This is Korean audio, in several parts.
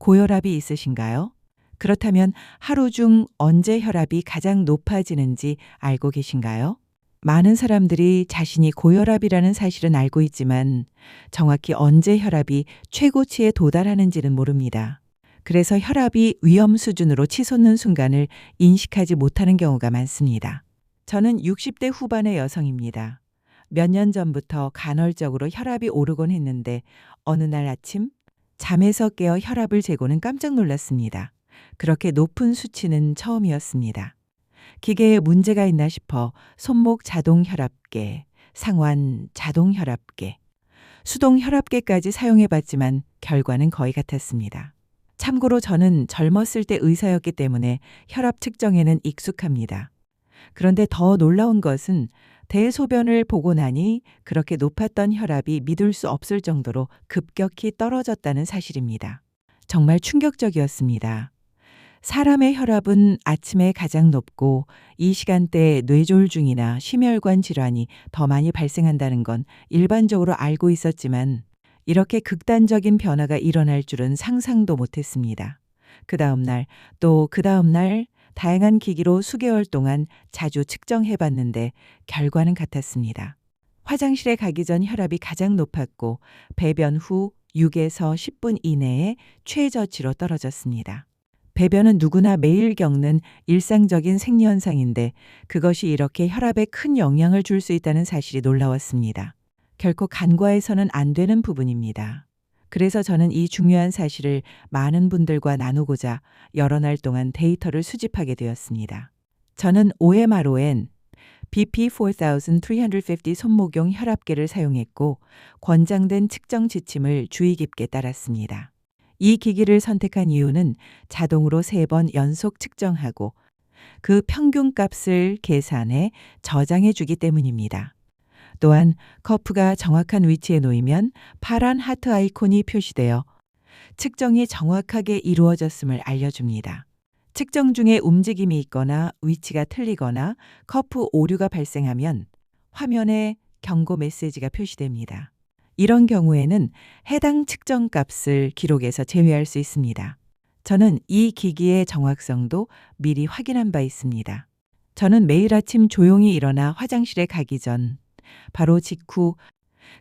고혈압이 있으신가요? 그렇다면 하루 중 언제 혈압이 가장 높아지는지 알고 계신가요? 많은 사람들이 자신이 고혈압이라는 사실은 알고 있지만 정확히 언제 혈압이 최고치에 도달하는지는 모릅니다. 그래서 혈압이 위험 수준으로 치솟는 순간을 인식하지 못하는 경우가 많습니다. 저는 60대 후반의 여성입니다. 몇 년 전부터 간헐적으로 혈압이 오르곤 했는데 어느 날 아침 잠에서 깨어 혈압을 재고는 깜짝 놀랐습니다. 그렇게 높은 수치는 처음이었습니다. 기계에 문제가 있나 싶어 손목 자동 혈압계, 상완 자동 혈압계, 수동 혈압계까지 사용해 봤지만 결과는 거의 같았습니다. 참고로 저는 젊었을 때 의사였기 때문에 혈압 측정에는 익숙합니다. 그런데 더 놀라운 것은 대소변을 보고 나니 그렇게 높았던 혈압이 믿을 수 없을 정도로 급격히 떨어졌다는 사실입니다. 정말 충격적이었습니다. 사람의 혈압은 아침에 가장 높고 이 시간대에 뇌졸중이나 심혈관 질환이 더 많이 발생한다는 건 일반적으로 알고 있었지만 이렇게 극단적인 변화가 일어날 줄은 상상도 못했습니다. 그 다음 날, 또 그 다음 날 다양한 기기로 수개월 동안 자주 측정해 봤는데 결과는 같았습니다. 화장실에 가기 전 혈압이 가장 높았고 배변 후 6에서 10분 이내에 최저치로 떨어졌습니다. 배변은 누구나 매일 겪는 일상적인 생리현상인데 그것이 이렇게 혈압에 큰 영향을 줄 수 있다는 사실이 놀라웠습니다. 결코 간과해서는 안 되는 부분입니다. 그래서 저는 이 중요한 사실을 많은 분들과 나누고자 여러 날 동안 데이터를 수집하게 되었습니다. 저는 OMRON BP4350 손목용 혈압계를 사용했고 권장된 측정 지침을 주의 깊게 따랐습니다. 이 기기를 선택한 이유는 자동으로 3번 연속 측정하고 그 평균 값을 계산해 저장해 주기 때문입니다. 또한 커프가 정확한 위치에 놓이면 파란 하트 아이콘이 표시되어 측정이 정확하게 이루어졌음을 알려줍니다. 측정 중에 움직임이 있거나 위치가 틀리거나 커프 오류가 발생하면 화면에 경고 메시지가 표시됩니다. 이런 경우에는 해당 측정 값을 기록에서 제외할 수 있습니다. 저는 이 기기의 정확성도 미리 확인한 바 있습니다. 저는 매일 아침 조용히 일어나 화장실에 가기 전 바로 직후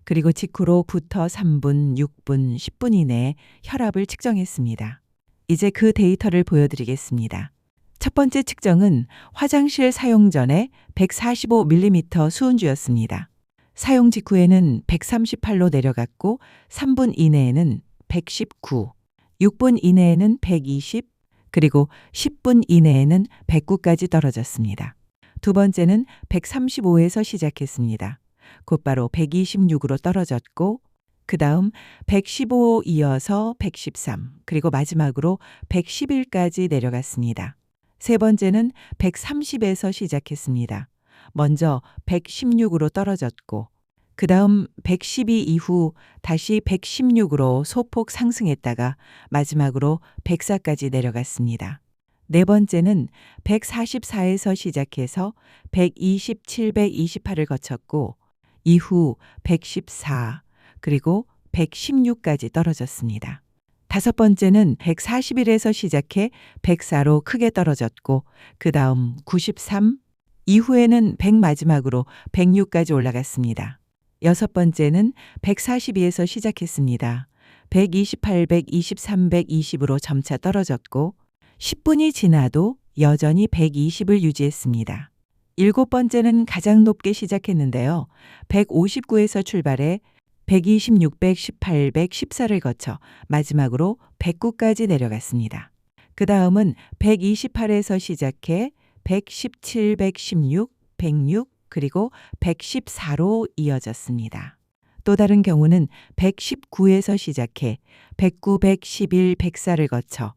그리고 직후로부터 3분, 6분, 10분 이내에 혈압을 측정했습니다. 이제 그 데이터를 보여드리겠습니다. 첫 번째 측정은 화장실 사용 전에 145mm 수은주였습니다. 사용 직후에는 138로 내려갔고 3분 이내에는 119, 6분 이내에는 120, 그리고 10분 이내에는 109까지 떨어졌습니다. 두 번째는 135에서 시작했습니다. 곧바로 126으로 떨어졌고 그 다음 115 이어서 113 그리고 마지막으로 111까지 내려갔습니다. 세 번째는 130에서 시작했습니다. 먼저 116으로 떨어졌고 그 다음 112 이후 다시 116으로 소폭 상승했다가 마지막으로 104까지 내려갔습니다. 네 번째는 144에서 시작해서 127, 128을 거쳤고 이후 114 그리고 116까지 떨어졌습니다. 다섯 번째는 141에서 시작해 104로 크게 떨어졌고 그 다음 93, 이후에는 100 마지막으로 106까지 올라갔습니다. 여섯 번째는 142에서 시작했습니다. 128, 123, 120으로 점차 떨어졌고 10분이 지나도 여전히 120을 유지했습니다. 일곱 번째는 가장 높게 시작했는데요. 159에서 출발해 126, 118, 114를 거쳐 마지막으로 109까지 내려갔습니다. 그 다음은 128에서 시작해 117, 116, 106 그리고 114로 이어졌습니다. 또 다른 경우는 119에서 시작해 109, 111, 104를 거쳐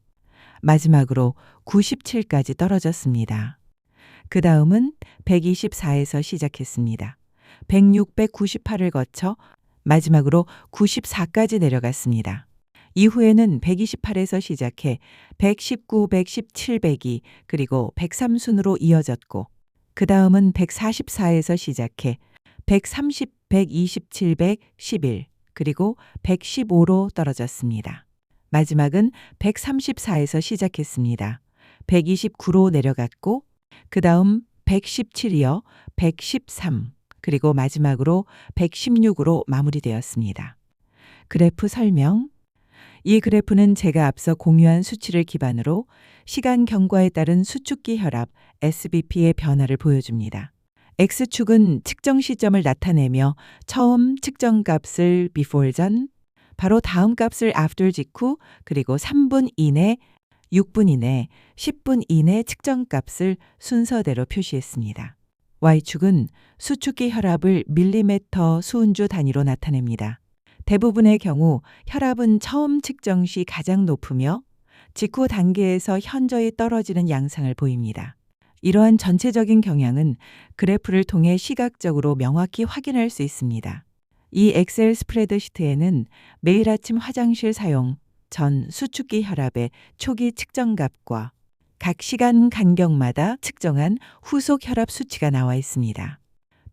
마지막으로 97까지 떨어졌습니다. 그 다음은 124에서 시작했습니다. 106, 198을 거쳐 마지막으로 94까지 내려갔습니다. 이후에는 128에서 시작해 119, 117, 102 그리고 103순으로 이어졌고 그 다음은 144에서 시작해 130, 127, 111 그리고 115로 떨어졌습니다. 마지막은 134에서 시작했습니다. 129로 내려갔고 그 다음 117이어 113 그리고 마지막으로 116으로 마무리되었습니다. 그래프 설명. 이 그래프는 제가 앞서 공유한 수치를 기반으로 시간 경과에 따른 수축기 혈압 SBP의 변화를 보여줍니다. X축은 측정 시점을 나타내며 처음 측정 값을 before 전, 바로 다음 값을 after 직후, 그리고 3분 이내, 6분 이내, 10분 이내 측정 값을 순서대로 표시했습니다. Y축은 수축기 혈압을 밀리미터 수은주 단위로 나타냅니다. 대부분의 경우 혈압은 처음 측정 시 가장 높으며 직후 단계에서 현저히 떨어지는 양상을 보입니다. 이러한 전체적인 경향은 그래프를 통해 시각적으로 명확히 확인할 수 있습니다. 이 엑셀 스프레드시트에는 매일 아침 화장실 사용 전 수축기 혈압의 초기 측정값과 각 시간 간격마다 측정한 후속 혈압 수치가 나와 있습니다.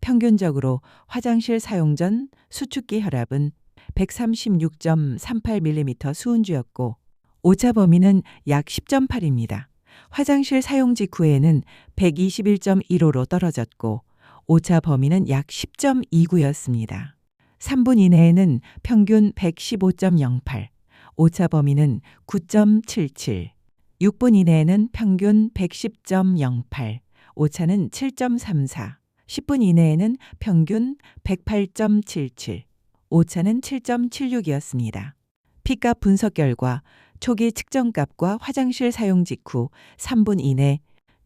평균적으로 화장실 사용 전 수축기 혈압은 136.38mm 수은주였고 오차 범위는 약 10.8입니다. 화장실 사용 직후에는 121.15로 떨어졌고 오차 범위는 약 10.29였습니다. 3분 이내에는 평균 115.08, 오차 범위는 9.77, 6분 이내에는 평균 110.08, 오차는 7.34, 10분 이내에는 평균 108.77, 오차는 7.76이었습니다. P값 분석 결과 초기 측정값과 화장실 사용 직후 3분 이내,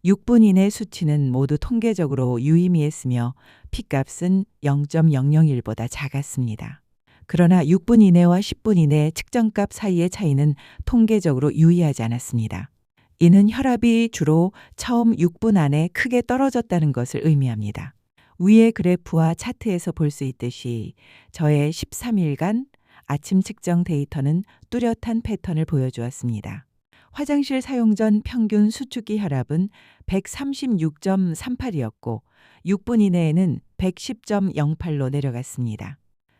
6분 이내 수치는 모두 통계적으로 유의미했으며 P값은 0.001보다 작았습니다. 그러나 6분 이내와 10분 이내 측정값 사이의 차이는 통계적으로 유의하지 않았습니다. 이는 혈압이 주로 처음 6분 안에 크게 떨어졌다는 것을 의미합니다. 위의 그래프와 차트에서 볼 수 있듯이 저의 13일간 아침 측정 데이터는 뚜렷한 패턴을 보여주었습니다. 화장실 사용 전 평균 수축기 혈압은 136.38이었고 6분 이내에는 110.08로 내려갔습니다.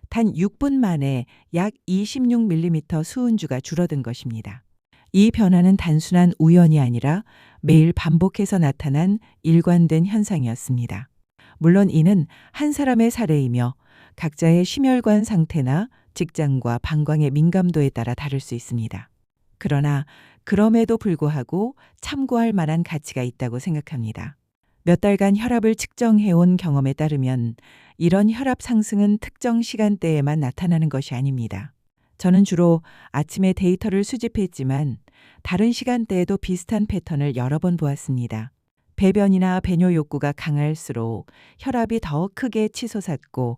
단 6분 만에 약 26mm 수은주가 줄어든 것입니다. 이 변화는 단순한 우연이 아니라 매일 반복해서 나타난 일관된 현상이었습니다. 물론 이는 한 사람의 사례이며 각자의 심혈관 상태나 직장과 방광의 민감도에 따라 다를 수 있습니다. 그러나 그럼에도 불구하고 참고할 만한 가치가 있다고 생각합니다. 몇 달간 혈압을 측정해온 경험에 따르면 이런 혈압 상승은 특정 시간대에만 나타나는 것이 아닙니다. 저는 주로 아침에 데이터를 수집했지만 다른 시간대에도 비슷한 패턴을 여러 번 보았습니다. 배변이나 배뇨 욕구가 강할수록 혈압이 더 크게 치솟았고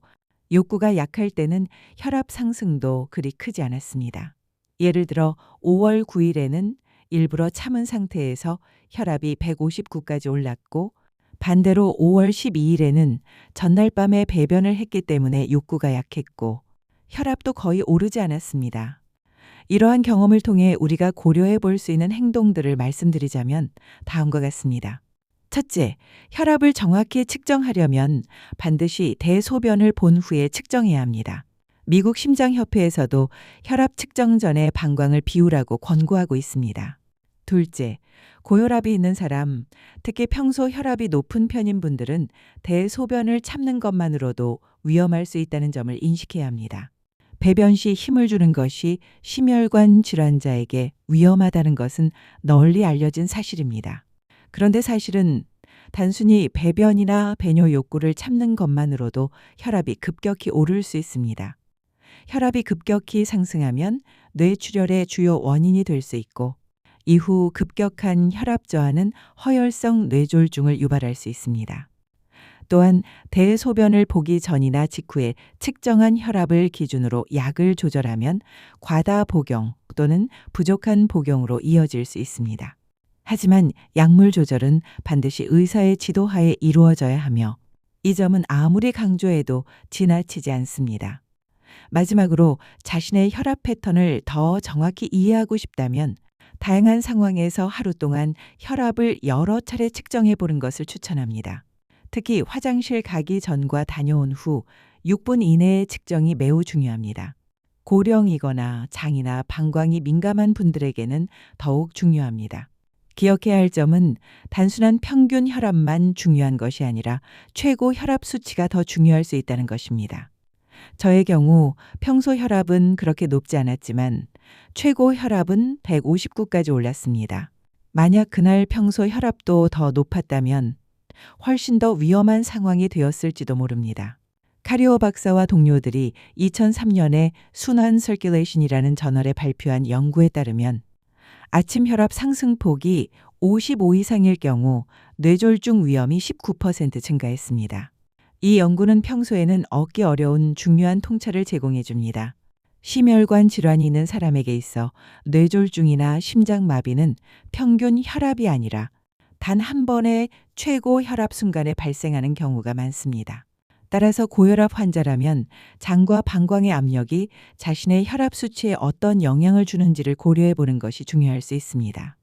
욕구가 약할 때는 혈압 상승도 그리 크지 않았습니다. 예를 들어 5월 9일에는 일부러 참은 상태에서 혈압이 159까지 올랐고 반대로 5월 12일에는 전날 밤에 배변을 했기 때문에 욕구가 약했고 혈압도 거의 오르지 않았습니다. 이러한 경험을 통해 우리가 고려해 볼 수 있는 행동들을 말씀드리자면 다음과 같습니다. 첫째, 혈압을 정확히 측정하려면 반드시 대소변을 본 후에 측정해야 합니다. 미국 심장협회에서도 혈압 측정 전에 방광을 비우라고 권고하고 있습니다. 둘째, 고혈압이 있는 사람, 특히 평소 혈압이 높은 편인 분들은 대소변을 참는 것만으로도 위험할 수 있다는 점을 인식해야 합니다. 배변 시 힘을 주는 것이 심혈관 질환자에게 위험하다는 것은 널리 알려진 사실입니다. 그런데 사실은 단순히 배변이나 배뇨 욕구를 참는 것만으로도 혈압이 급격히 오를 수 있습니다. 혈압이 급격히 상승하면 뇌출혈의 주요 원인이 될 수 있고 이후 급격한 혈압 저하는 허혈성 뇌졸중을 유발할 수 있습니다. 또한 대소변을 보기 전이나 직후에 측정한 혈압을 기준으로 약을 조절하면 과다 복용 또는 부족한 복용으로 이어질 수 있습니다. 하지만 약물 조절은 반드시 의사의 지도하에 이루어져야 하며 이 점은 아무리 강조해도 지나치지 않습니다. 마지막으로 자신의 혈압 패턴을 더 정확히 이해하고 싶다면 다양한 상황에서 하루 동안 혈압을 여러 차례 측정해 보는 것을 추천합니다. 특히 화장실 가기 전과 다녀온 후 6분 이내의 측정이 매우 중요합니다. 고령이거나 장이나 방광이 민감한 분들에게는 더욱 중요합니다. 기억해야 할 점은 단순한 평균 혈압만 중요한 것이 아니라 최고 혈압 수치가 더 중요할 수 있다는 것입니다. 저의 경우 평소 혈압은 그렇게 높지 않았지만 최고 혈압은 159까지 올랐습니다. 만약 그날 평소 혈압도 더 높았다면 훨씬 더 위험한 상황이 되었을지도 모릅니다. 카리오 박사와 동료들이 2003년에 순환 서큘레이션이라는 저널에 발표한 연구에 따르면 아침 혈압 상승폭이 55 이상일 경우 뇌졸중 위험이 19% 증가했습니다. 이 연구는 평소에는 얻기 어려운 중요한 통찰을 제공해 줍니다. 심혈관 질환이 있는 사람에게 있어 뇌졸중이나 심장마비는 평균 혈압이 아니라 단 한 번의 최고 혈압 순간에 발생하는 경우가 많습니다. 따라서 고혈압 환자라면 장과 방광의 압력이 자신의 혈압 수치에 어떤 영향을 주는지를 고려해 보는 것이 중요할 수 있습니다.